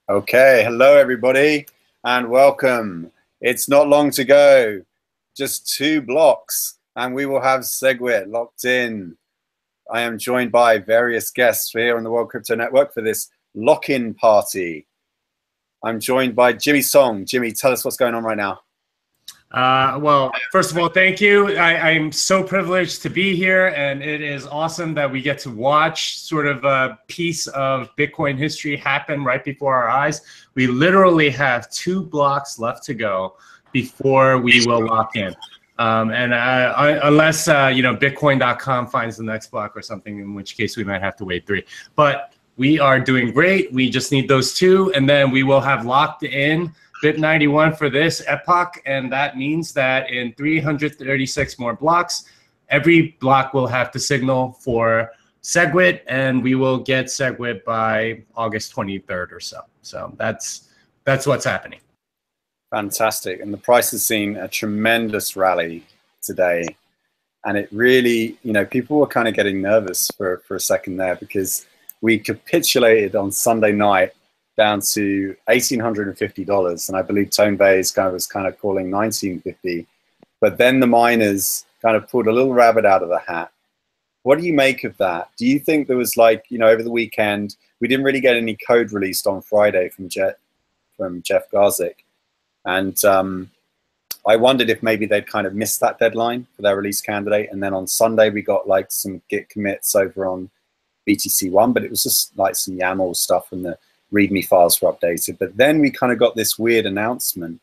Okay, hello everybody and welcome. It's not long to go, just 2 blocks and we will have SegWit locked in. I am joined by various guests here on the World Crypto Network for this lock-in party. I'm joined by Jimmy Song. Jimmy, tell us what's going on right now. Well, first of all, thank you. I'm so privileged to be here, and it is awesome that we get to watch sort of a piece of Bitcoin history happen right before our eyes. We literally have 2 blocks left to go before we will lock in. Unless Bitcoin.com finds the next block or something, in which case we might have to wait 3. But we are doing great. We just need those 2, and then we will have locked in BIP91 for this epoch, and that means that in 336 more blocks, every block will have to signal for SegWit, and we will get SegWit by August 23rd or so. So that's what's happening. Fantastic. And the price has seen a tremendous rally today. And it really, people were kind of getting nervous for a second there because we capitulated on Sunday night down to $1,850, and I believe Tone Vays was kind of calling $1,950. But then the miners kind of pulled a little rabbit out of the hat. What do you make of that? Do you think there was over the weekend, we didn't really get any code released on Friday from Jeff Garzik, and I wondered if maybe they'd kind of missed that deadline for their release candidate, and then on Sunday we got some Git commits over on BTC1, but it was just some YAML stuff and the README files were updated. But then we kind of got this weird announcement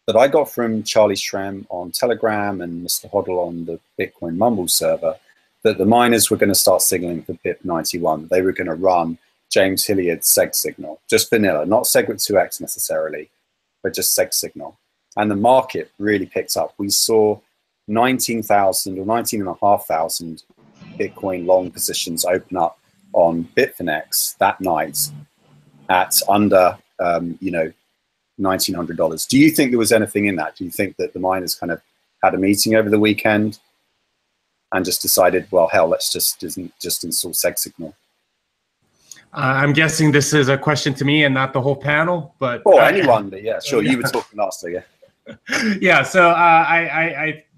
that I got from Charlie Shrem on Telegram and Mr. Hodl on the Bitcoin Mumble server that the miners were going to start signaling for BIP91. They were going to run James Hilliard's seg signal, just vanilla, not SegWit 2x necessarily, but just seg signal. And the market really picked up. We saw 19,000 or 19,500 Bitcoin long positions open up on Bitfinex that night at under $1,900. Do you think there was anything in that? Do you think that the miners kind of had a meeting over the weekend and just decided, well, hell, let's just install seg signal? I'm guessing this is a question to me and not the whole panel, but anyone. But yeah, sure. You were talking last, so yeah. Yeah, so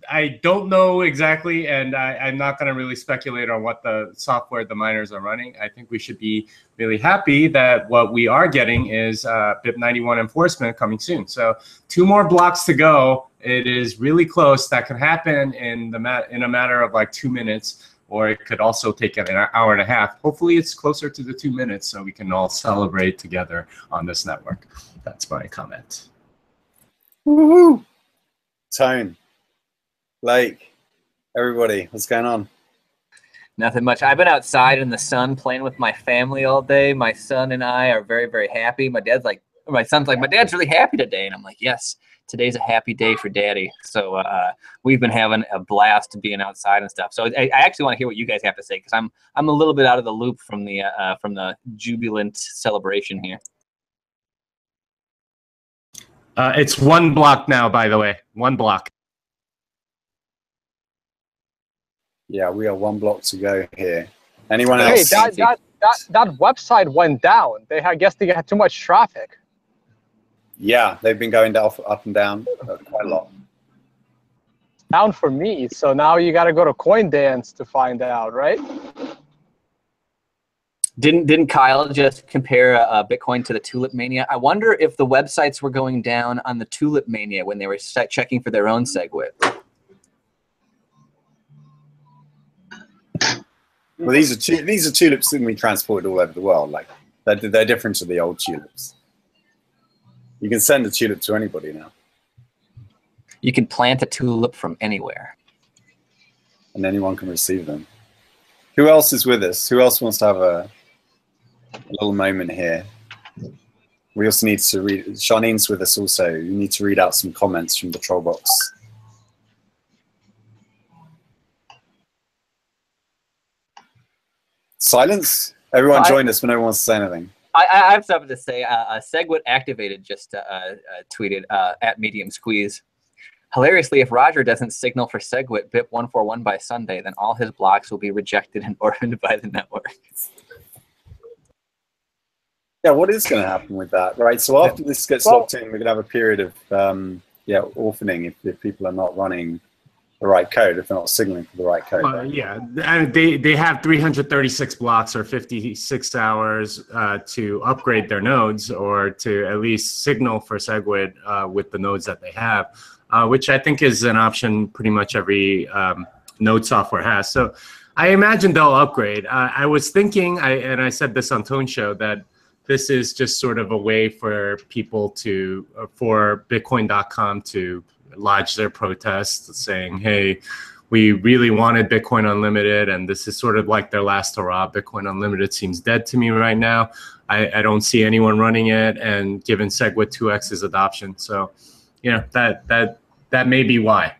I don't know exactly, and I'm not going to really speculate on what the software the miners are running. I think we should be really happy that what we are getting is BIP91 enforcement coming soon. So 2 more blocks to go. It is really close. That could happen in a matter of 2 minutes, or it could also take an hour and a half. Hopefully it's closer to the 2 minutes so we can all celebrate together on this network. That's my comment. Woohoo! Tone, Blake, everybody, what's going on? Nothing much. I've been outside in the sun playing with my family all day. My son and I are very, very happy. My son's like, my dad's really happy today. And I'm like, yes, today's a happy day for daddy. So we've been having a blast being outside and stuff. So I actually want to hear what you guys have to say, because I'm a little bit out of the loop from the jubilant celebration here. It's 1 block now, by the way. 1 block. Yeah, we are 1 block to go here. Anyone else? Hey, that website went down. I guess they had too much traffic. Yeah, they've been going up and down quite a lot. Down for me. So now you got to go to CoinDance to find out, right? Didn't Kyle just compare Bitcoin to the Tulip Mania? I wonder if the websites were going down on the Tulip Mania when they were checking for their own SegWit. Well, these are tulips that can be transported all over the world. They're different to the old tulips. You can send a tulip to anybody now. You can plant a tulip from anywhere, and anyone can receive them. Who else is with us? Who else wants to have a little moment here? We also need to read. Shanine's with us also. You need to read out some comments from the troll box. Silence. Everyone join us when no one wants to say anything. I have something to say. SegWit Activated just tweeted at Medium Squeeze. Hilariously, if Roger doesn't signal for SegWit BIP141 by Sunday, then all his blocks will be rejected and orphaned by the network. Yeah, what is going to happen with that, right? So after this gets locked in, we're going to have a period of orphaning if people are not running the right code, if they're not signaling for the right code. Right? Yeah, and they have 336 blocks or 56 hours to upgrade their nodes or to at least signal for SegWit with the nodes that they have, which I think is an option pretty much every node software has. So I imagine they'll upgrade. I was thinking, and I said this on Tone Show, that this is just sort of a way for people to, for Bitcoin.com to lodge their protest saying, hey, we really wanted Bitcoin Unlimited, and this is sort of like their last hurrah. Bitcoin Unlimited seems dead to me right now. I don't see anyone running it, and given SegWit 2x's adoption. So, you know, that may be why.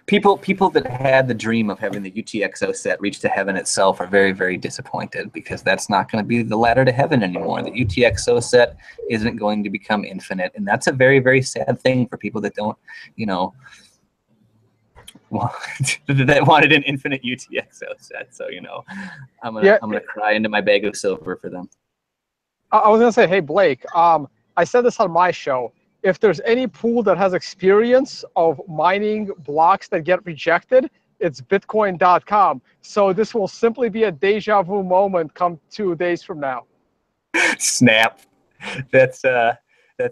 People that had the dream of having the UTXO set reach to heaven itself are very, very disappointed, because that's not going to be the ladder to heaven anymore. The UTXO set isn't going to become infinite, and that's a very, very sad thing for people that don't, you know, that wanted an infinite UTXO set. So, you know, I'm gonna cry into my bag of silver for them. I was gonna say, hey Blake, I said this on my show. If there's any pool that has experience of mining blocks that get rejected, it's Bitcoin.com. So this will simply be a deja vu moment come 2 days from now. Snap. That's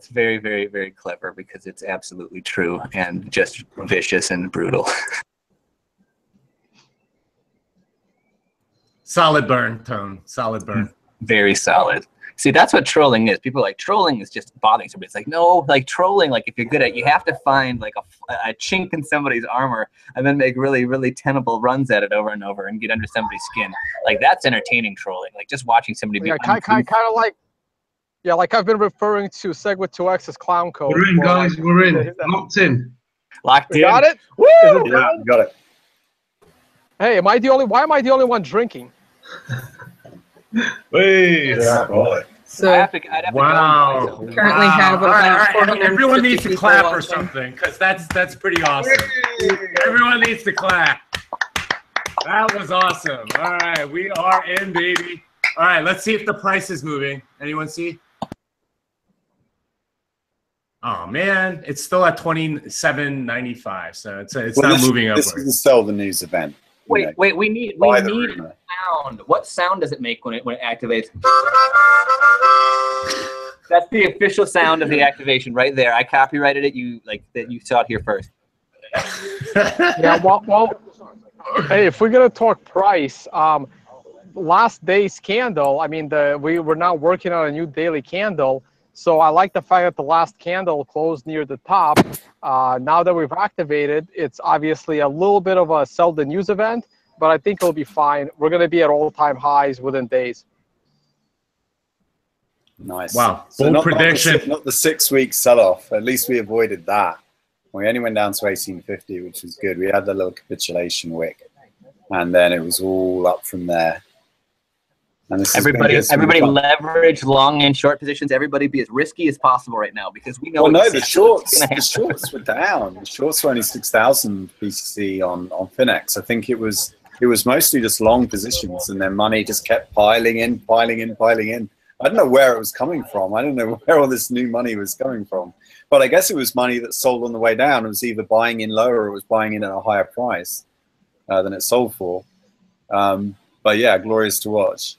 very, very, very clever, because it's absolutely true and just vicious and brutal. Solid burn, Tone. Solid burn. Very solid. See, that's what trolling is. People are like, trolling is just bothering somebody. It's like, no, like trolling, like if you're good at it, you have to find like a chink in somebody's armor and then make really, really tenable runs at it over and over and get under somebody's skin. Like, that's entertaining trolling. Like just watching somebody be kind of like, yeah, like I've been referring to SegWit 2x as clown code. We're in, guys. We're in. Locked in. Locked in. Got it? Woo! Yeah, you got it. Hey, why am I the only one drinking? Wait. So I'd have to Wow. go currently have All about right. Everyone 450 needs to people clap or watching. something, because that's pretty awesome. Everyone needs to clap. That was awesome. All right, we are in, baby. All right, let's see if the price is moving. Anyone see? Oh man, it's still at 27.95, so it's not moving upward. This is the Sell the News event. Wait, we need sound. What sound does it make when it activates? That's the official sound of the activation right there. I copyrighted it. You saw it here first. Yeah, well, hey, if we're gonna talk price, last day's candle. I mean, we were now working on a new daily candle. So I like the fact that the last candle closed near the top. Now that we've activated, it's obviously a little bit of a sell the news event, but I think it'll be fine. We're going to be at all-time highs within days. Nice. Wow. So Bold not prediction. Not the 6 week sell-off. At least we avoided that. We only went down to 1850, which was good. We had the little capitulation wick, and then it was all up from there. And everybody leverage long and short positions. Everybody be as risky as possible right now, because we know. Well, no, the shorts were down. The shorts were only 6,000 BTC on Finex. I think it was mostly just long positions, and then money just kept piling in. I don't know where it was coming from. I don't know where all this new money was coming from. But I guess it was money that sold on the way down. It was either buying in lower or it was buying in at a higher price than it sold for. But yeah, glorious to watch.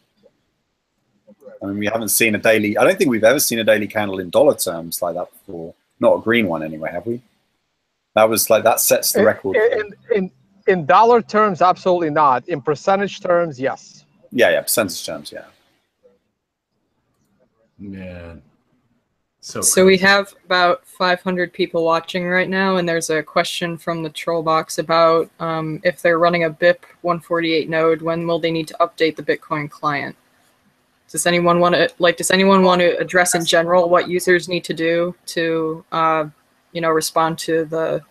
I mean, we haven't seen a daily. I don't think we've ever seen a daily candle in dollar terms like that before. Not a green one, anyway, have we? That was like that sets the record. In dollar terms, absolutely not. In percentage terms, yes. Yeah, percentage terms, yeah. Man. So we have about 500 people watching right now, and there's a question from the troll box about if they're running a BIP 148 node, when will they need to update the Bitcoin client? Does anyone want to address in general what users need to do to respond to the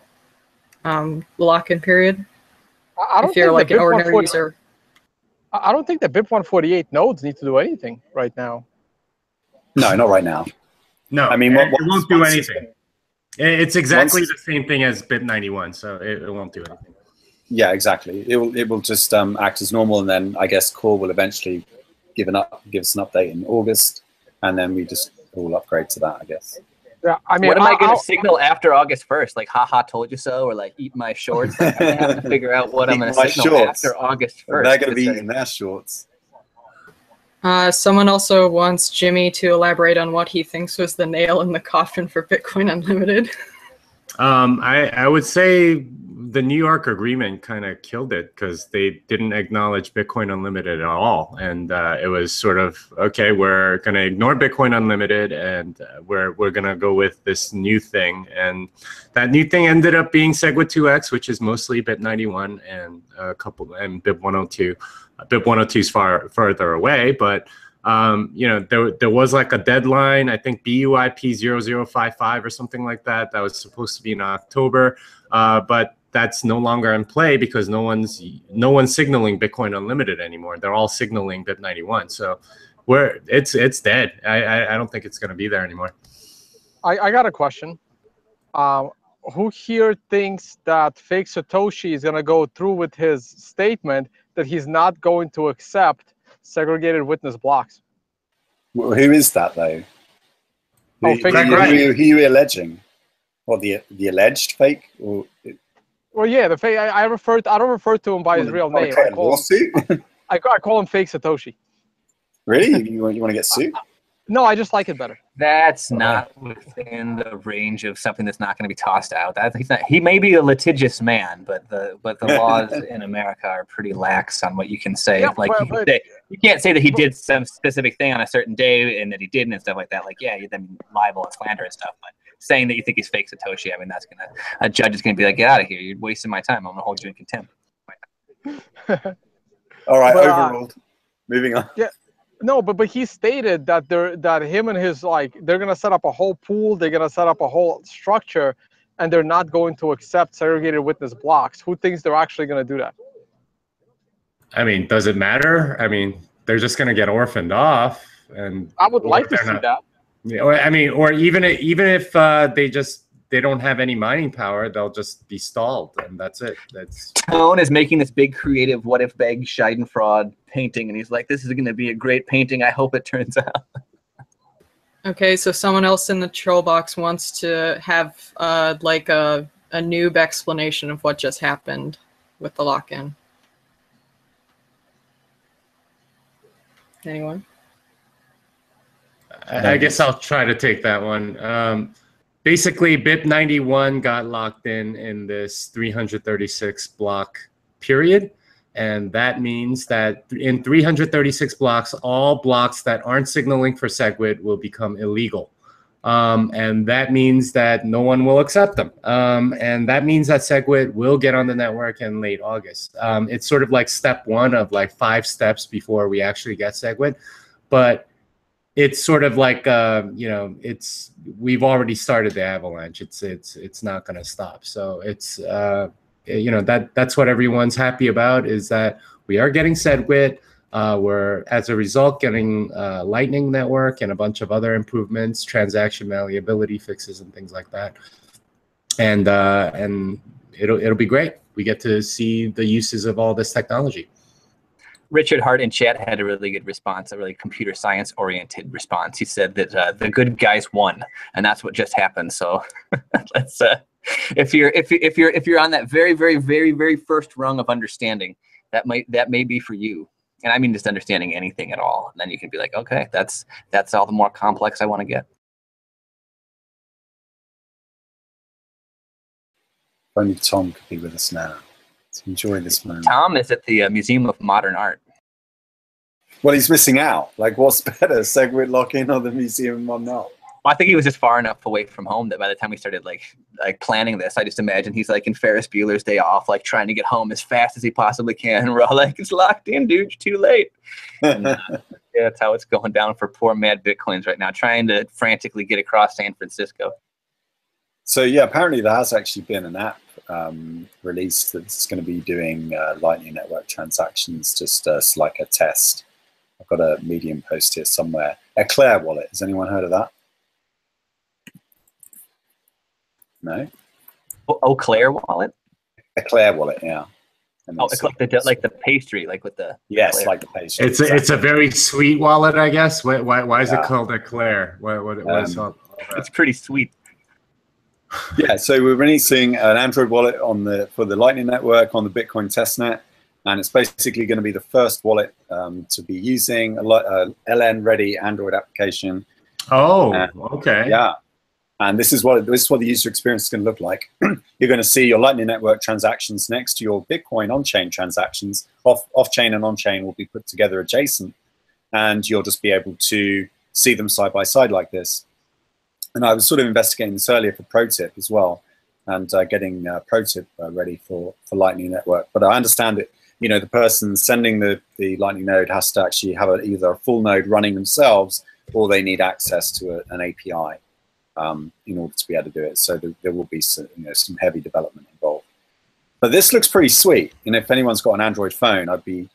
lock-in period? I don't if you're like an ordinary user. I don't think the BIP 148 nodes need to do anything right now. No, not right now. No, I mean, it won't do anything. It's exactly the same thing as BIP 91, so it won't do anything. Yeah, exactly. It will just act as normal, and then I guess Core will eventually give us an update in August. and then we just all upgrade to that, I guess. Yeah, I mean, what am I going to signal after August 1st? Like, haha, told you so, or like, eat my shorts? Like, I'm going to have to figure out what I'm going to signal after August 1st. They're going to be eating their shorts. Someone also wants Jimmy to elaborate on what he thinks was the nail in the coffin for Bitcoin Unlimited. I would say the New York agreement kind of killed it because they didn't acknowledge Bitcoin Unlimited at all. And it was sort of, okay, we're going to ignore Bitcoin Unlimited and we're going to go with this new thing. And that new thing ended up being SegWit2x, which is mostly BIP91 and a couple and BIP102. BIP102 is further away, but you know, there was like a deadline, I think BUIP 0055 or something like that. That was supposed to be in October, but that's no longer in play because no one's signaling Bitcoin Unlimited anymore. They're all signaling BIP91. So it's dead. I don't think it's going to be there anymore. I got a question. Who here thinks that fake Satoshi is going to go through with his statement that he's not going to accept segregated witness blocks? Well, who is that though? Oh, who are you alleging? Or the alleged fake? Or well, yeah, the fake. I don't refer to him by his real name. I call him fake Satoshi. Really? You want to get sued? No, I just like it better. That's not within the range of something that's not going to be tossed out. He may be a litigious man, but the laws in America are pretty lax on what you can say. Yeah, like you can't say that he did some specific thing on a certain day and that he didn't and stuff like that. Like, yeah, then libel and slander and stuff. But saying that you think he's fake Satoshi, I mean, a judge is gonna be like, get out of here. You're wasting my time. I'm gonna hold you in contempt. All right, overruled. Moving on. Yeah. No, but he stated that him and his they're gonna set up a whole pool, they're gonna set up a whole structure, and they're not going to accept segregated witness blocks. Who thinks they're actually gonna do that? I mean, does it matter? I mean, they're just gonna get orphaned off, and I would like to see that. Yeah, I mean, or even if they don't have any mining power, they'll just be stalled, and that's it. Tone is making this big creative what if Beg Schadenfreude painting, and he's like, this is going to be a great painting. I hope it turns out. Okay, so someone else in the troll box wants to have like a noob explanation of what just happened with the lock-in. Anyone? I guess I'll try to take that one. Basically, BIP91 got locked in this 336 block period. And that means that in 336 blocks, all blocks that aren't signaling for SegWit will become illegal. And that means that no one will accept them. And that means that SegWit will get on the network in late August. It's sort of like step one of like 5 steps before we actually get SegWit. But it's sort of like we've already started the avalanche. It's not going to stop. So it's that's what everyone's happy about, is that we are getting SegWit. We're as a result getting Lightning Network and a bunch of other improvements, transaction malleability fixes and things like that. And it'll be great. We get to see the uses of all this technology. Richard Hart in chat had a really good response, a really computer science oriented response. He said that the good guys won, and that's what just happened. So let's if you're on that very, very, very, very first rung of understanding, that may be for you. And I mean just understanding anything at all. And then you can be like, okay, that's all the more complex I want to get. Only Tom could be with us now. To enjoy this moment. Tom is at the Museum of Modern Art. Well, he's missing out. Like, what's better, SegWit lock-in or the Museum of Modern Art? Well, I think he was just far enough away from home that by the time we started like planning this, I just imagine he's like in Ferris Bueller's Day Off, like trying to get home as fast as he possibly can. And we're all like, it's locked in, dude. It's too late. And, yeah, that's how it's going down for poor Mad Bitcoins right now, trying to frantically get across San Francisco. So yeah, apparently there has actually been an app released that's going to be doing Lightning Network transactions, just as like a test. I've got a Medium post here somewhere. Eclair Wallet. Has anyone heard of that? No? Eclair Wallet? Eclair Wallet, yeah. Oh, it's like the pastry, like with the yes, like the pastry. It's a very sweet wallet, I guess. Why is it called Eclair? What is all it's pretty sweet. Yeah, so we're releasing an Android wallet for the Lightning Network on the Bitcoin testnet, and it's basically going to be the first wallet to be using a LN-ready Android application. Oh, okay. Yeah, and this is what the user experience is going to look like. You're going to see your Lightning Network transactions next to your Bitcoin on-chain transactions. Off-chain and on-chain will be put together adjacent, and you'll just be able to see them side by side like this. And I was sort of investigating this earlier for ProTip as well, and getting ProTip ready for Lightning Network. But I understand that the person sending the Lightning node has to actually have either a full node running themselves, or they need access to an API in order to be able to do it. So there will be some heavy development involved. But this looks pretty sweet. If anyone's got an Android phone, I'd be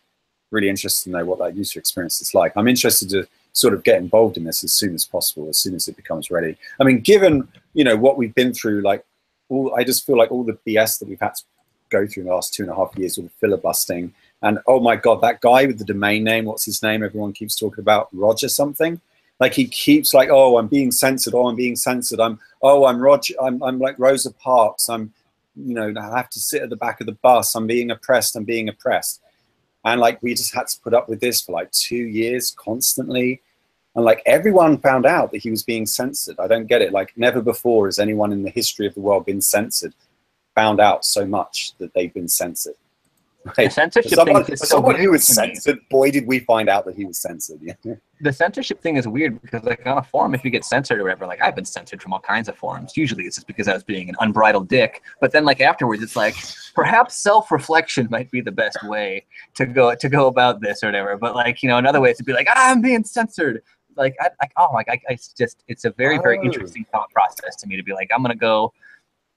really interested to know what that user experience is like. I'm interested to sort of get involved in this as soon as possible, as soon as it becomes ready. I mean, given what we've been through, I just feel like all the BS that we've had to go through in the last 2.5 years with the filibustering, and oh my God, that guy with the domain name, what's his name? Everyone keeps talking about Roger something. Like he keeps like, oh, I'm being censored. Oh, I'm being censored. I'm Roger. I'm like Rosa Parks. I have to sit at the back of the bus. I'm being oppressed. I'm being oppressed. And like we just had to put up with this for like 2 years constantly. And like everyone found out that he was being censored. I don't get it. Like never before has anyone in the history of the world been censored, found out so much that they've been censored. Right? The censorship thing is someone who was censored, boy, did we find out that he was censored. Yeah. The censorship thing is weird because like on a forum, if you get censored or whatever, like I've been censored from all kinds of forums. Usually it's just because I was being an unbridled dick. But then like afterwards, it's like perhaps self-reflection might be the best way to go about this or whatever. But like, another way is to be like, I'm being censored. Like, it's a very, very interesting thought process to me to be like, I'm going to go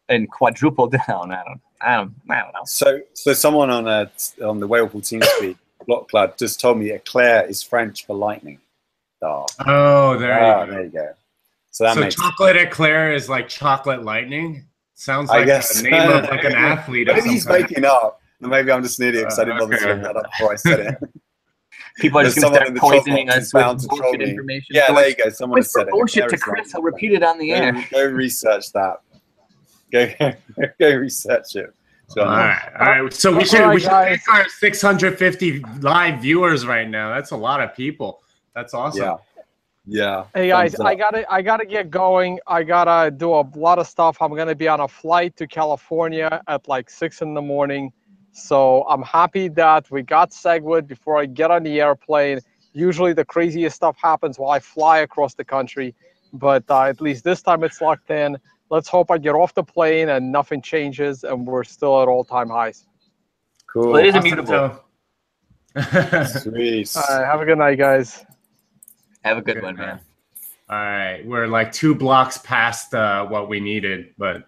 and quadruple down. I don't know. So someone on the Whalepool TeamSpeak Block Club just told me Eclair is French for lightning. Oh, there you go. So chocolate Eclair is like chocolate lightning. Sounds like the name of like an athlete. Maybe he's making up. Maybe I'm just an idiot because I didn't bother to look that up before I said it. People are just going to start poisoning us with bullshit information. Yeah, there you go. Someone said it. Bullshit to Chris. I'll repeat it on the air. Go research that. Go research it. So, all right. So we should thank our 650 live viewers right now. That's a lot of people. That's awesome. Yeah. Hey guys, I gotta get going. I gotta do a lot of stuff. I'm gonna be on a flight to California at like 6 in the morning. So I'm happy that we got Segwit before I get on the airplane. Usually the craziest stuff happens while I fly across the country, but at least this time it's locked in. Let's hope I get off the plane and nothing changes and we're still at all-time highs. Cool. Well, it is immutable. Sweet. All right, have a good night, guys. Have a good one, man. All right, we're like 2 blocks past what we needed, but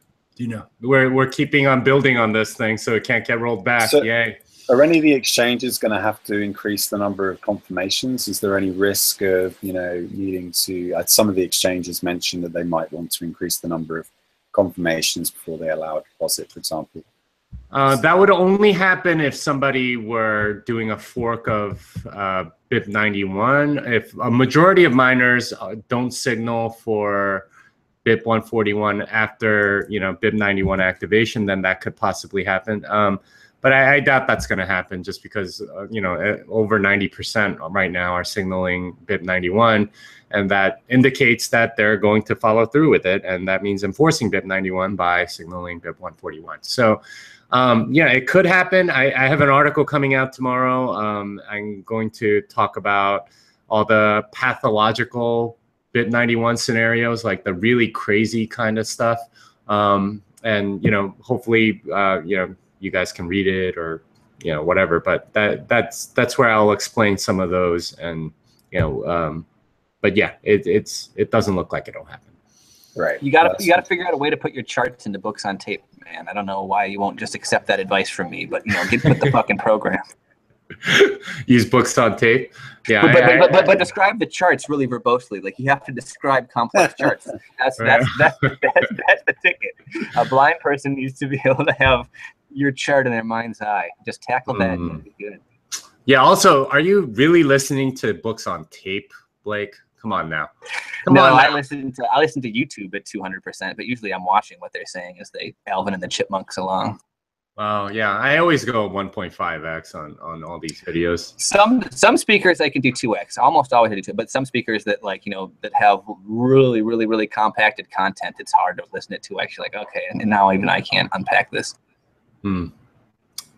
we're keeping on building on this thing so it can't get rolled back. So, yay. Are any of the exchanges going to have to increase the number of confirmations? Is there any risk of needing to? Some of the exchanges mentioned that they might want to increase the number of confirmations before they allow a deposit, for example. That would only happen if somebody were doing a fork of BIP91. If a majority of miners don't signal for BIP 141 after BIP91 activation, then that could possibly happen. But I doubt that's going to happen just because, over 90% right now are signaling BIP91, and that indicates that they're going to follow through with it, and that means enforcing BIP91 by signaling BIP141. So, it could happen. I have an article coming out tomorrow. I'm going to talk about all the pathological BIP91 scenarios, like the really crazy kind of stuff, and hopefully, you guys can read it or whatever, but that's where I'll explain some of those, and but yeah, it doesn't look like it'll happen. Right. You gotta figure out a way to put your charts into Books on Tape, man. I don't know why you won't just accept that advice from me, but get with the fucking program. Use Books on Tape. Yeah, but describe the charts really verbosely. Like you have to describe complex charts. That's the ticket. A blind person needs to be able to have your chart in their mind's eye. Just tackle that and you'll be good. Yeah. Also, are you really listening to books on tape, Blake? Come on now. I listen to YouTube at 200%, but usually I'm watching what they're saying as they Alvin and the Chipmunks along. Oh yeah, I always go 1.5x on all these videos. Some speakers I can do 2x. Almost always I do 2, but some speakers that that have really, really, really compacted content, it's hard to listen to 2x. You're like, okay, and now even I can't unpack this.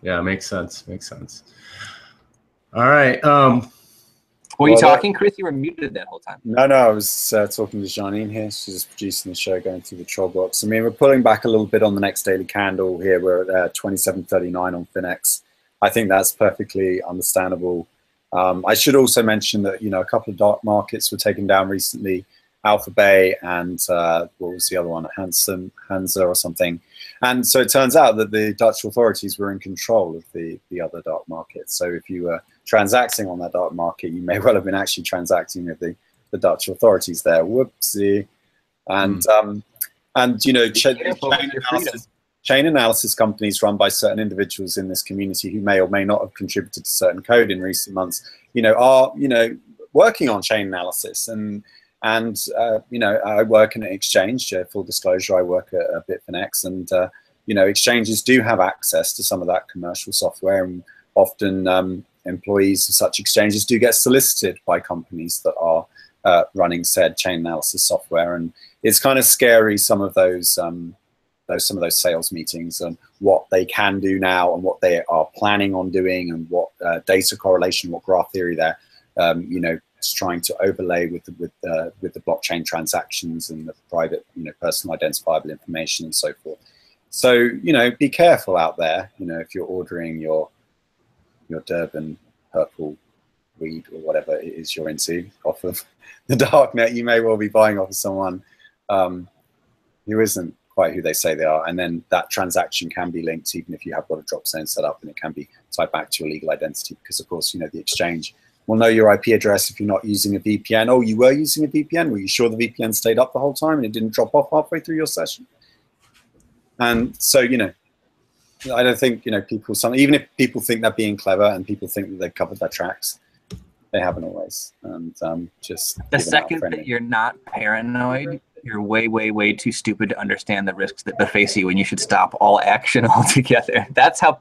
Yeah, makes sense. Makes sense. All right. Were you talking, Chris? You were muted that whole time. No, I was talking to Janine here. She's producing the show, going through the troll box. I mean, we're pulling back a little bit on the next daily candle here. We're at 27.39 on Finex. I think that's perfectly understandable. I should also mention that, a couple of dark markets were taken down recently. Alpha Bay and what was the other one? Hansa or something. And so it turns out that the Dutch authorities were in control of the other dark markets. So if you were transacting on that dark market, you may well have been actually transacting with the Dutch authorities there. Whoopsie. And chain analysis companies run by certain individuals in this community who may or may not have contributed to certain code in recent months, are working on chain analysis. And I work in an exchange. Full disclosure, I work at Bitfinex, and exchanges do have access to some of that commercial software, and often employees of such exchanges do get solicited by companies that are running said chain analysis software, and it's kind of scary, some of those sales meetings and what they can do now and what they are planning on doing, and what data correlation, what graph theory they're trying to overlay with the blockchain transactions and the private, personal identifiable information and so forth. So, be careful out there. If you're ordering your Durban purple weed or whatever it is you're into off of the darknet, you may well be buying off of someone who isn't quite who they say they are, and then that transaction can be linked even if you have got a drop zone set up, and it can be tied back to your legal identity, because of course the exchange will know your IP address if you're not using a VPN. Oh, you were using a VPN? Were you sure the VPN stayed up the whole time and it didn't drop off halfway through your session? And so, I don't think, people, even if people think they're being clever and people think that they've covered their tracks, they haven't always. And just the second that you're not paranoid, you're way, way, way too stupid to understand the risks that beface you, and you should stop all action altogether. That's how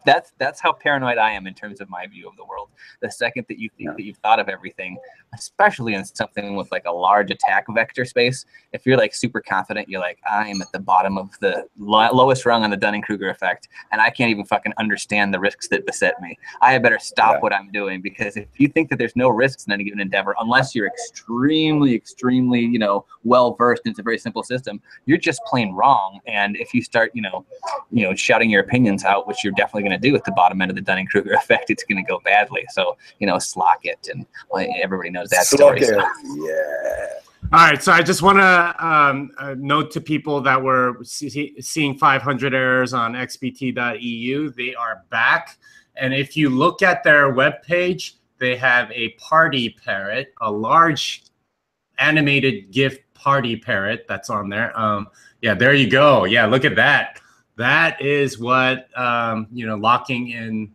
paranoid I am in terms of my view of the world. The second that you think that you've thought of everything, especially in something with like a large attack vector space, if you're like super confident, you're like, I am at the bottom of the lowest rung on the Dunning-Kruger effect, and I can't even fucking understand the risks that beset me. I had better stop what I'm doing, because if you think that there's no risks in any given endeavor, unless you're extremely, extremely, well versed into a very simple system, you're just plain wrong. And if you start, shouting your opinions out, which you're definitely going to do at the bottom end of the Dunning-Kruger effect, it's going to go badly. So, slock it, and everybody knows that story. So. Yeah. All right, so I just want to note to people that were seeing 500 errors on xbt.eu, they are back. And if you look at their webpage, they have a party parrot, a large animated GIF party parrot that's on there. Yeah, there you go. Yeah, look at that. That is what locking in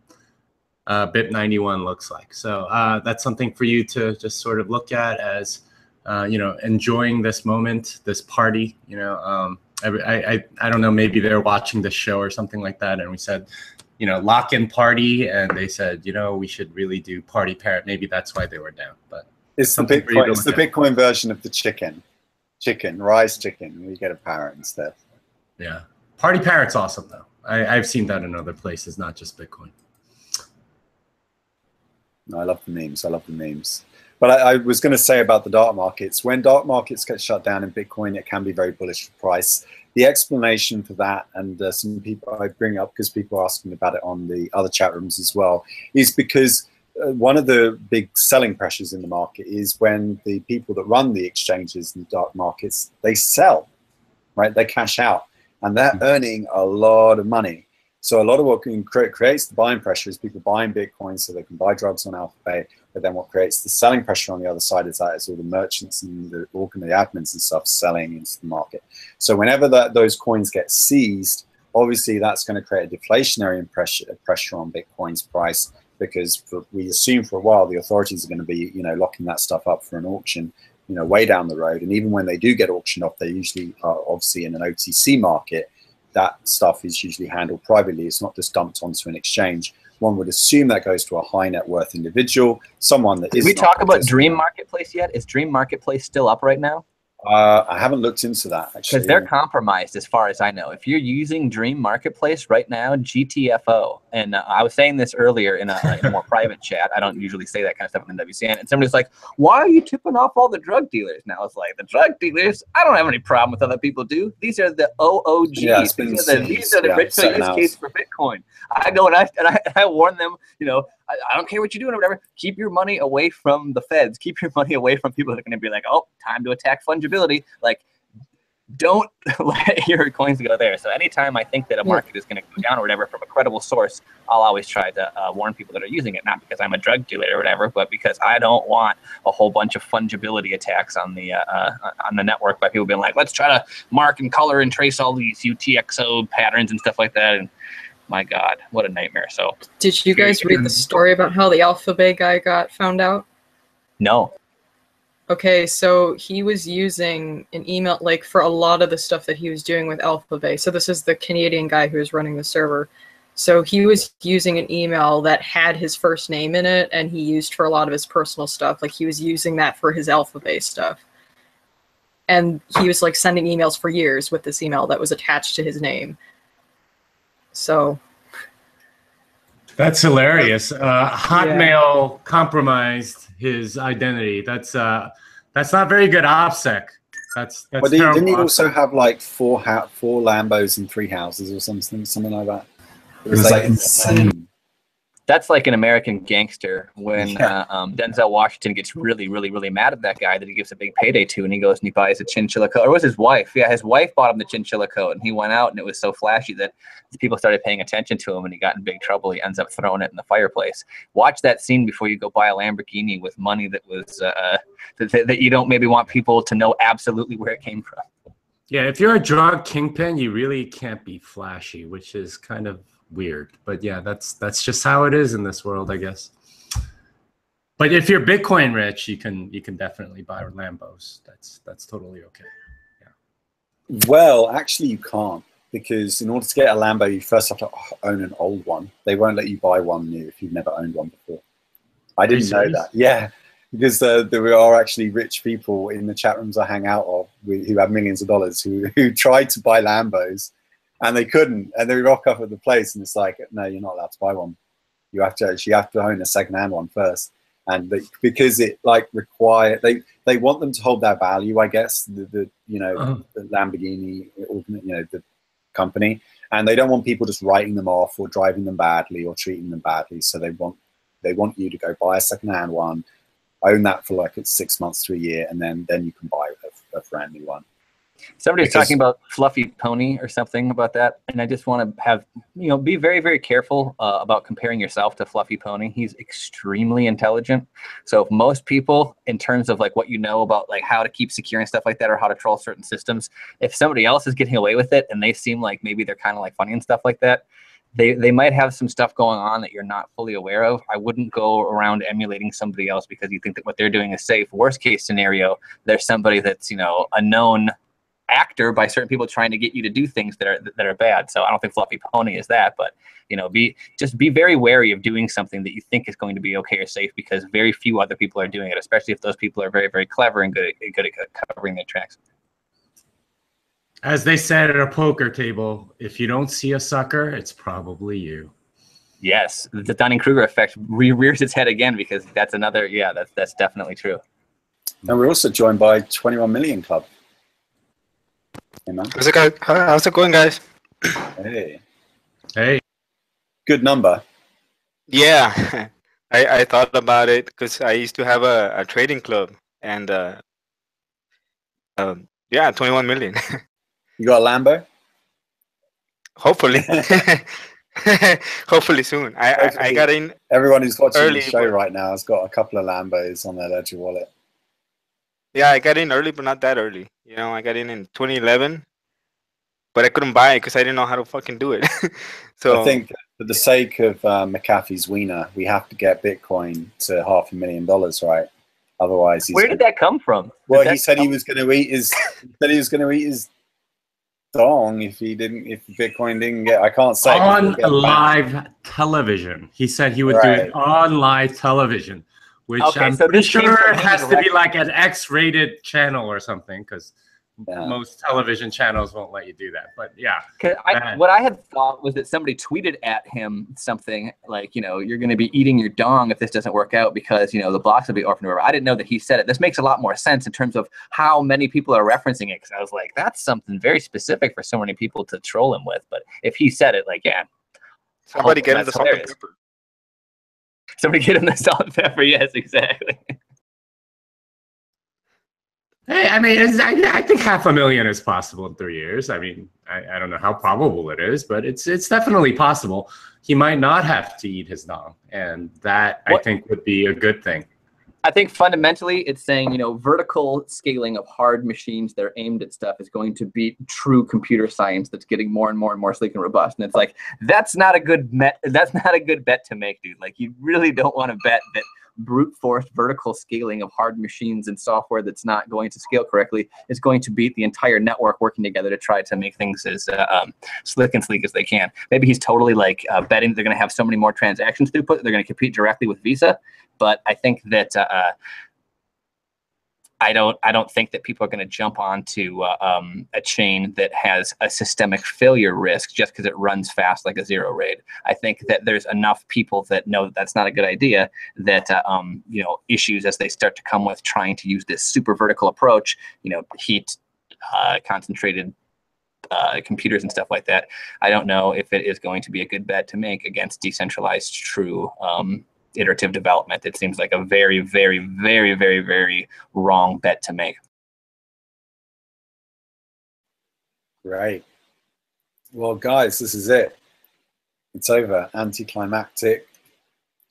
BIP91 looks like. So that's something for you to just sort of look at as enjoying this moment, this party. I don't know, maybe they're watching the show or something like that, and we said, lock in party, and they said, we should really do party parrot. Maybe that's why they were down. But it's the Bitcoin. It's the Bitcoin version of the chicken, rice chicken. We get a parrot instead. Yeah, party parrot's awesome though. I've seen that in other places, not just Bitcoin. No, I love the memes. But I was going to say about the dark markets. When dark markets get shut down in Bitcoin, it can be very bullish for price. The explanation for that, and some people I bring up because people are asking about it on the other chat rooms as well, is because one of the big selling pressures in the market is when the people that run the exchanges in the dark markets, they sell, right? They cash out, and they're earning a lot of money. So a lot of what creates the buying pressure is people buying Bitcoin so they can buy drugs on Alphabet. But then what creates the selling pressure on the other side is all the merchants and the admins and stuff selling into the market. So whenever those coins get seized Obviously, that's going to create a deflationary pressure on Bitcoin's price, because we assume for a while the authorities are going to be, locking that stuff up for an auction, way down the road. And even when they do get auctioned off, they usually are obviously in an OTC market. That stuff is usually handled privately. It's not just dumped onto an exchange. One would assume that goes to a high net worth individual, someone that is. Did we talk about Dream Marketplace yet? Is Dream Marketplace still up right now? I haven't looked into that, actually. Because they're compromised, as far as I know. If you're using Dream Marketplace right now, GTFO. And I was saying this earlier in a more private chat. I don't usually say that kind of stuff in the WCN. And somebody's like, why are you tipping off all the drug dealers? And I was like, the drug dealers? I don't have any problem with other people do. These are the OOGs. Yeah, these are the rich use case for Bitcoin. I go and I warn them, I don't care what you're doing or whatever. Keep your money away from the feds. Keep your money away from people that are going to be like, oh, time to attack fungibility. Like, don't let your coins go there. So anytime I think that a market is going to go down or whatever from a credible source, I'll always try to warn people that are using it, not because I'm a drug dealer or whatever, but because I don't want a whole bunch of fungibility attacks on the network by people being like, let's try to mark and color and trace all these UTXO patterns and stuff like that. And my God, what a nightmare. So did you guys read the story about how the Alphabay guy got found out? No. Okay, so he was using an email, like, for a lot of the stuff that he was doing with Alphabay. So this is the Canadian guy who was running the server. So he was using an email that had his first name in it, and he used for a lot of his personal stuff. Like, he was using that for his Alphabay stuff. And he was, like, sending emails for years with this email that was attached to his name. So that's hilarious. Hotmail compromised his identity. That's not very good OPSEC. That's but didn't he also have like four Lambos and 3 houses or something like that? It was like insane. That's like an American Gangster when Denzel Washington gets really, really, really mad at that guy that he gives a big payday to, and he goes and he buys a chinchilla coat. Or it was his wife. Yeah, his wife bought him the chinchilla coat, and he went out, and it was so flashy that people started paying attention to him, and he got in big trouble. He ends up throwing it in the fireplace. Watch that scene before you go buy a Lamborghini with money that was that you don't maybe want people to know absolutely where it came from. Yeah, if you're a drug kingpin, you really can't be flashy, which is kind of weird. But yeah, that's just how it is in this world, I guess. But if you're Bitcoin rich, you can definitely buy Lambos. That's totally okay. Yeah. Well, actually you can't, because in order to get a Lambo, you first have to own an old one. They won't let you buy one new if you've never owned one before. I didn't know that. Yeah, because there are actually rich people in the chat rooms I hang out of who have millions of dollars who tried to buy Lambos. And they couldn't, and they rock up at the place, and it's like, no, you're not allowed to buy one. You have to own a second-hand one first, and because it like they want them to hold their value, I guess. The Lamborghini, the company, and they don't want people just writing them off or driving them badly or treating them badly. So they want you to go buy a second-hand one, own that for like 6 months to a year, and then you can buy a brand new one. Somebody was talking about Fluffy Pony or something about that, and I just want to have, be very, very careful about comparing yourself to Fluffy Pony. He's extremely intelligent. So if most people, in terms of like what you know about like how to keep secure and stuff like that, or how to troll certain systems, if somebody else is getting away with it and they seem like maybe they're kind of like funny and stuff like that, they might have some stuff going on that you're not fully aware of. I wouldn't go around emulating somebody else because you think that what they're doing is safe. Worst case scenario, there's somebody that's, a known actor by certain people trying to get you to do things that are bad. So I don't think Fluffy Pony is that, but be very wary of doing something that you think is going to be okay or safe, because very few other people are doing it, especially if those people are very, very clever and good at covering their tracks. As they said at a poker table, if you don't see a sucker, it's probably you. Yes, the Dunning-Kruger effect rears its head again, because that's another, that's definitely true. And we're also joined by 21 Million Club. Hey, man. How's it going, guys? Hey. Good number. Yeah, I thought about it because I used to have a trading club, and 21 million. You got a Lambo? Hopefully. Hopefully soon. I got in. Everyone who's watching the show right now has got a couple of Lambos on their Ledger wallet. Yeah, I got in early, but not that early. I got in 2011. but I couldn't buy it because I didn't know how to fucking do it. So I think for the sake of McAfee's wiener, we have to get Bitcoin to $500,000, right? Otherwise, where did that come from? Well, he said he was going to eat his. He said he was going to eat his dong if Bitcoin didn't get. I can't say on live television. He said he would do it on live television, which I'm pretty sure has to be like an X-rated channel or something, because most television channels won't let you do that. But yeah, what I had thought was that somebody tweeted at him something like, you know, you're going to be eating your dong if this doesn't work out because, you know, the blocks will be orphaned. I didn't know that he said it. This makes a lot more sense in terms of how many people are referencing it, because I was like, that's something very specific for so many people to troll him with. But if he said it, like, yeah, somebody get him the salt and pepper. Somebody get him the salt and pepper. Yes, exactly. Hey, I mean, I think 500,000 is possible in 3 years. I mean, I don't know how probable it is, but it's definitely possible. He might not have to eat his dong, and that I think would be a good thing. I think fundamentally it's saying, you know, vertical scaling of hard machines that are aimed at stuff is going to beat true computer science that's getting more and more and more sleek and robust. And it's like, that's not a good bet to make, dude. Like, you really don't want to bet that brute force vertical scaling of hard machines and software that's not going to scale correctly is going to beat the entire network working together to try to make things as slick and sleek as they can. Maybe he's totally like betting they're going to have so many more transactions throughput, they're going to compete directly with Visa. But I think that I don't think that people are going to jump onto a chain that has a systemic failure risk just because it runs fast like a zero raid. I think that there's enough people that know that that's not a good idea, that you know, issues as they start to come with trying to use this super vertical approach, you know, heat, concentrated computers and stuff like that. I don't know if it is going to be a good bet to make against decentralized true iterative development. It seems like a very, very, very, very, very wrong bet to make. Right. Well, guys, this is it. It's over. Anticlimactic.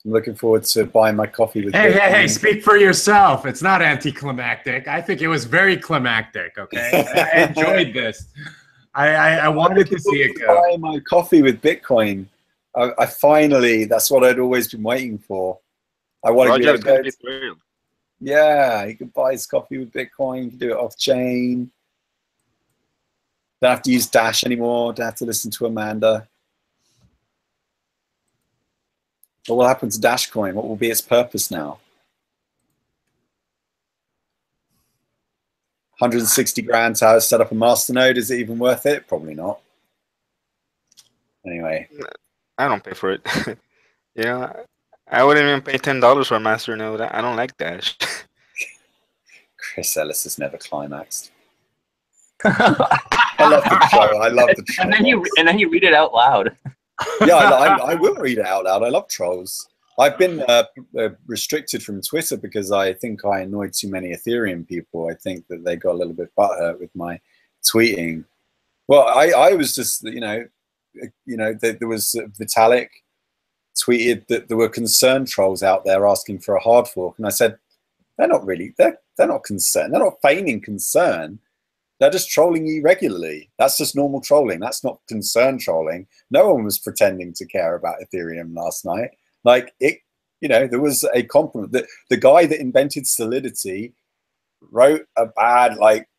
I'm looking forward to buying my coffee with Bitcoin. Hey, speak for yourself. It's not anticlimactic. I think it was very climactic, okay? I enjoyed this. I wanted to see it go. Buy my coffee with Bitcoin. I finally, that's what I'd always been waiting for. I wanted to go. Yeah, you can buy his coffee with Bitcoin. You can do it off chain. Don't have to use Dash anymore. Don't have to listen to Amanda. What will happen to Dashcoin? What will be its purpose now? 160 grand to set up a masternode. Is it even worth it? Probably not. Anyway. I don't pay for it. You know, I wouldn't even pay $10 for a masternode. I don't like Dash. Chris Ellis has never climaxed. I love the troll. I love the troll. And then you read it out loud. Yeah, I will read it out loud. I love trolls. I've been restricted from Twitter because I think I annoyed too many Ethereum people. I think that they got a little bit butthurt with my tweeting. Well, I was just, you know, there was Vitalik tweeted that there were concerned trolls out there asking for a hard fork, and I said, they're not really, they're not concerned. They're not feigning concern. They're just trolling you regularly. That's just normal trolling. That's not concern trolling. No one was pretending to care about Ethereum last night. Like, it, you know, there was a compliment. The guy that invented Solidity wrote a bad, like,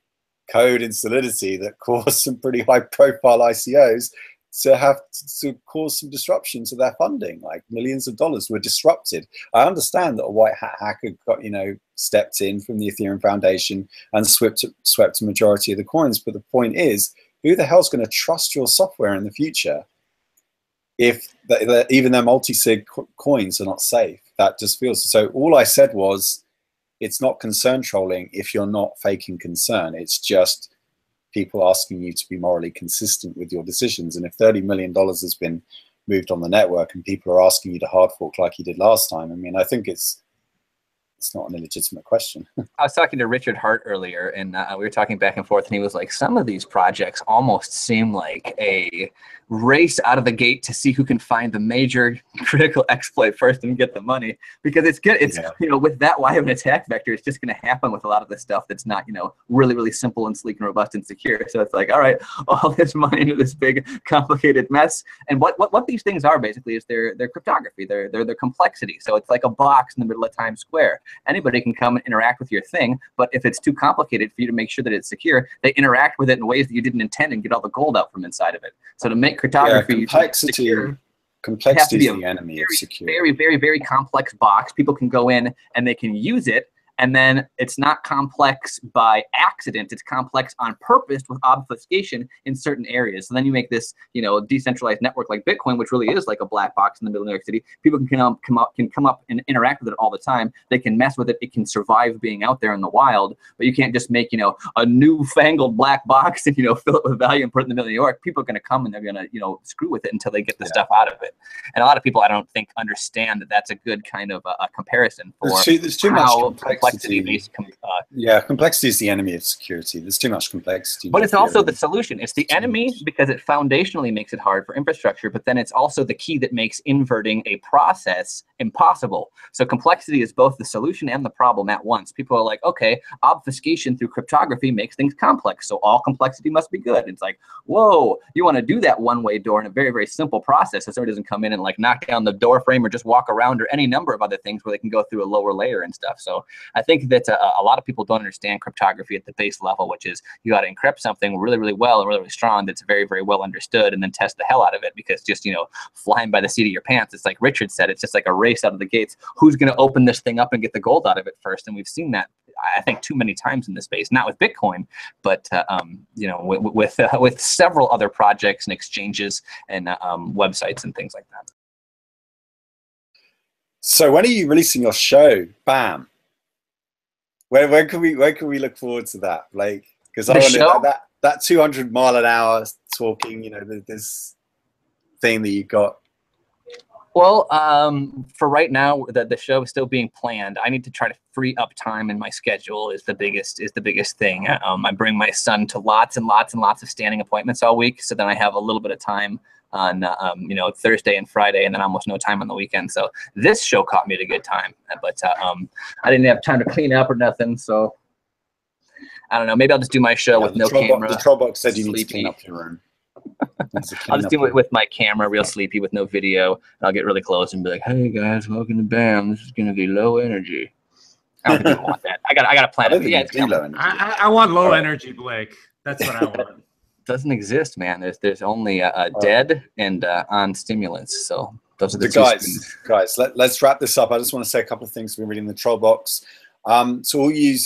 code in Solidity that caused some pretty high-profile ICOs to have to cause some disruption to their funding. Like, millions of dollars were disrupted. I understand that a white hat hacker got, you know, stepped in from the Ethereum Foundation and swept a majority of the coins. But the point is, who the hell's going to trust your software in the future if even their multi-sig coins are not safe? That just feels so. All I said was, it's not concern trolling if you're not faking concern. It's just people asking you to be morally consistent with your decisions. And if $30 million has been moved on the network and people are asking you to hard fork like you did last time, I mean, I think it's it's not an illegitimate question. I was talking to Richard Hart earlier, and we were talking back and forth, and he was like, some of these projects almost seem like a race out of the gate to see who can find the major critical exploit first and get the money, because it's good. It's, you know, with that, why have an attack vector? It's just going to happen with a lot of the stuff that's not, you know, really, really simple and sleek and robust and secure. So it's like, all right, all this money into this big, complicated mess. And what these things are basically is their cryptography, their complexity. So it's like a box in the middle of Times Square. Anybody can come and interact with your thing, but if it's too complicated for you to make sure that it's secure, they interact with it in ways that you didn't intend and get all the gold out from inside of it. So to make cryptography secure, complexity is the enemy of security. Very, very, very complex box. People can go in and they can use it. And then it's not complex by accident. It's complex on purpose with obfuscation in certain areas. So then you make this, you know, decentralized network like Bitcoin, which really is like a black box in the middle of New York City. People can come up and interact with it all the time. They can mess with it. It can survive being out there in the wild. But you can't just make, you know, a newfangled black box and, you know, fill it with value and put it in the middle of New York. People are going to come and they're going to, you know, screw with it until they get the stuff out of it. And a lot of people, I don't think, understand that that's a good kind of a comparison for there's too much complexity. Complexity is the enemy of security. There's too much complexity. But it's also the solution. It's the enemy because it foundationally makes it hard for infrastructure, but then it's also the key that makes inverting a process impossible. So complexity is both the solution and the problem at once. People are like, okay, obfuscation through cryptography makes things complex, so all complexity must be good. It's like, whoa, you want to do that one-way door in a very, very simple process so somebody doesn't come in and like knock down the door frame or just walk around or any number of other things where they can go through a lower layer and stuff. So I think that a lot of people don't understand cryptography at the base level, which is you got to encrypt something really, really well and really, really strong that's very, very well understood, and then test the hell out of it, because just, you know, flying by the seat of your pants, it's like Richard said, it's just like a race out of the gates. Who's going to open this thing up and get the gold out of it first? And we've seen that, I think, too many times in this space, not with Bitcoin, but you know, with several other projects and exchanges and websites and things like that. So when are you releasing your show? Bam. When can we look forward to that? Like, because I wonder that 200 mile an hour talking, you know, this thing that you got. Well, for right now, the show is still being planned. I need to try to free up time in my schedule is the biggest thing. I bring my son to lots and lots and lots of standing appointments all week, so then I have a little bit of time on you know, Thursday and Friday, and then almost no time on the weekend. So this show caught me at a good time, but I didn't have time to clean up or nothing. So I don't know. Maybe I'll just do my show with no camera. The Trollbox said you need to clean up your room. I'll just do it with my camera, real sleepy, with no video, and I'll get really close and be like, "Hey guys, welcome to BAM. This is gonna be low energy." I don't think people want that. I got to plan it. Yeah, I want low energy, Blake. That's what I want. Doesn't exist, man. There's only dead and on stimulants. So those are the guys. Let's wrap this up. I just want to say a couple of things. We're reading the Trollbox. So all you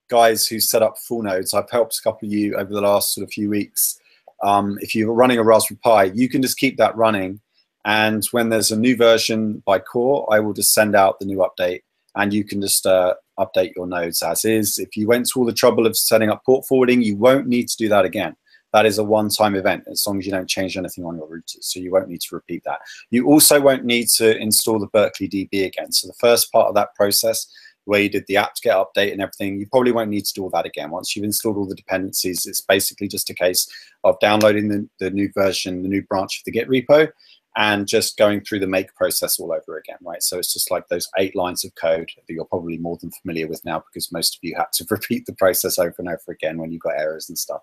guys who set up full nodes, I've helped a couple of you over the last sort of few weeks. If you're running a Raspberry Pi, you can just keep that running, and when there's a new version by Core, I will just send out the new update, and you can just update your nodes as is. If you went to all the trouble of setting up port forwarding, you won't need to do that again. That is a one-time event, as long as you don't change anything on your routers, so you won't need to repeat that. You also won't need to install the Berkeley DB again. So the first part of that process, where you did the apt-get update and everything, you probably won't need to do all that again. Once you've installed all the dependencies, it's basically just a case of downloading the new version, the new branch of the Git repo, and just going through the make process all over again, right? So it's just like those 8 lines of code that you're probably more than familiar with now, because most of you had to repeat the process over and over again when you got errors and stuff.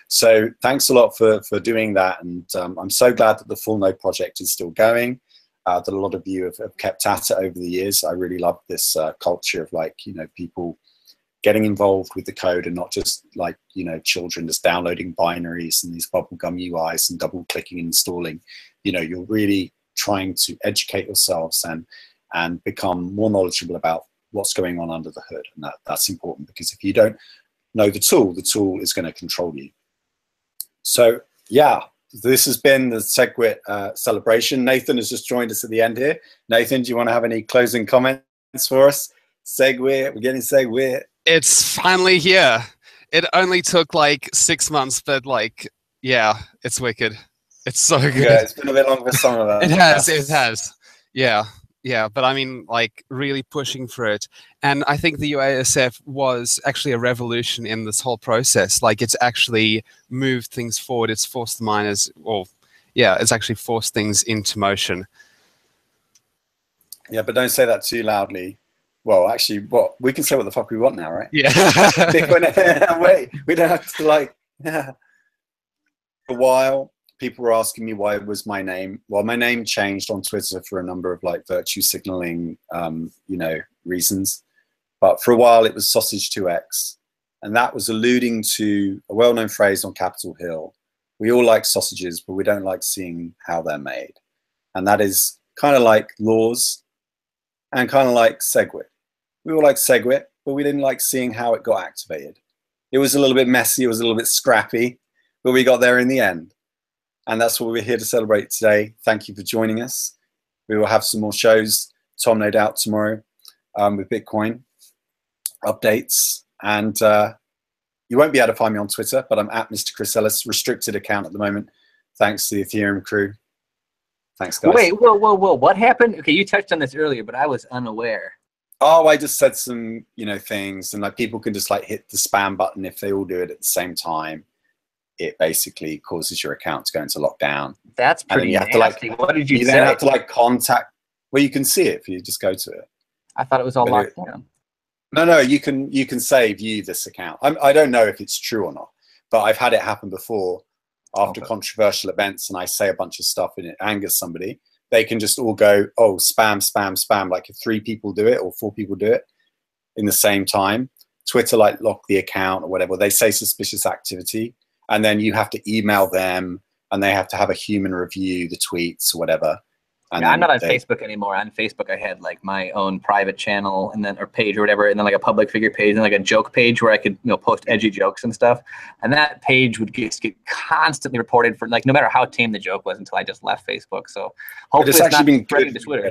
So thanks a lot for doing that, and I'm so glad that the Full Node project is still going. That a lot of you have kept at it over the years. I really love this culture of, like, you know, people getting involved with the code and not just like, you know, children just downloading binaries and these bubblegum UIs and double clicking and installing. You know, you're really trying to educate yourselves and become more knowledgeable about what's going on under the hood. And that's important, because if you don't know the tool is going to control you. So yeah, this has been the SegWit celebration. Nathan has just joined us at the end here. Nathan, do you want to have any closing comments for us? SegWit, we're getting SegWit. It's finally here. It only took like 6 months, but like, yeah, it's wicked. It's so good. Yeah, it's been a bit long for some of us. It has. Yeah. Yeah, but I mean, like, really pushing for it. And I think the UASF was actually a revolution in this whole process. Like, it's actually moved things forward. It's forced the miners, or yeah, it's actually forced things into motion. Yeah, but don't say that too loudly. Well, actually, we can say what the fuck we want now, right? Yeah. Wait, we don't have to like. For a while, people were asking me why it was my name. Well, my name changed on Twitter for a number of like virtue signaling, reasons. But for a while, it was Sausage2X, and that was alluding to a well-known phrase on Capitol Hill. We all like sausages, but we don't like seeing how they're made, and that is kind of like laws, and kind of like SegWit. We all like SegWit, but we didn't like seeing how it got activated. It was a little bit messy, it was a little bit scrappy, but we got there in the end. And that's what we're here to celebrate today. Thank you for joining us. We will have some more shows, Tom, no doubt, tomorrow with Bitcoin updates. And you won't be able to find me on Twitter, but I'm at Mr. Chris Ellis, restricted account at the moment, thanks to the Ethereum crew. Thanks, guys. Wait, whoa. What happened? Okay, you touched on this earlier, but I was unaware. Oh, I just said some, things, and like people can just like hit the spam button if they all do it at the same time. It basically causes your account to go into lockdown. That's pretty nasty. What did you say? You then have to like contact. Well, you can see it if you just go to it. I thought it was all locked down. No, you can say view this account. I don't know if it's true or not, but I've had it happen before after controversial events, and I say a bunch of stuff and it angers somebody. They can just all go, oh, spam, spam, spam. Like if 3 people do it or 4 people do it in the same time, Twitter like lock the account or whatever. They say suspicious activity, and then you have to email them, and they have to have a human review the tweets or whatever. And yeah, I'm not on Facebook anymore. On Facebook, I had like my own private channel or page or whatever, and then like a public figure page and like a joke page where I could post edgy jokes and stuff. And that page would get constantly reported for like no matter how tame the joke was until I just left Facebook. So hopefully it's actually been good to Twitter.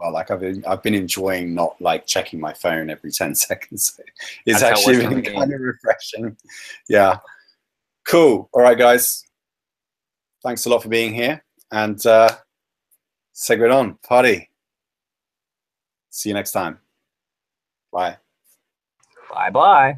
Well, like I've been enjoying not like checking my phone every 10 seconds. It's actually been kind of refreshing. Yeah, cool. All right, guys. Thanks a lot for being here, and SegWit on, party. See you next time. Bye. Bye-bye.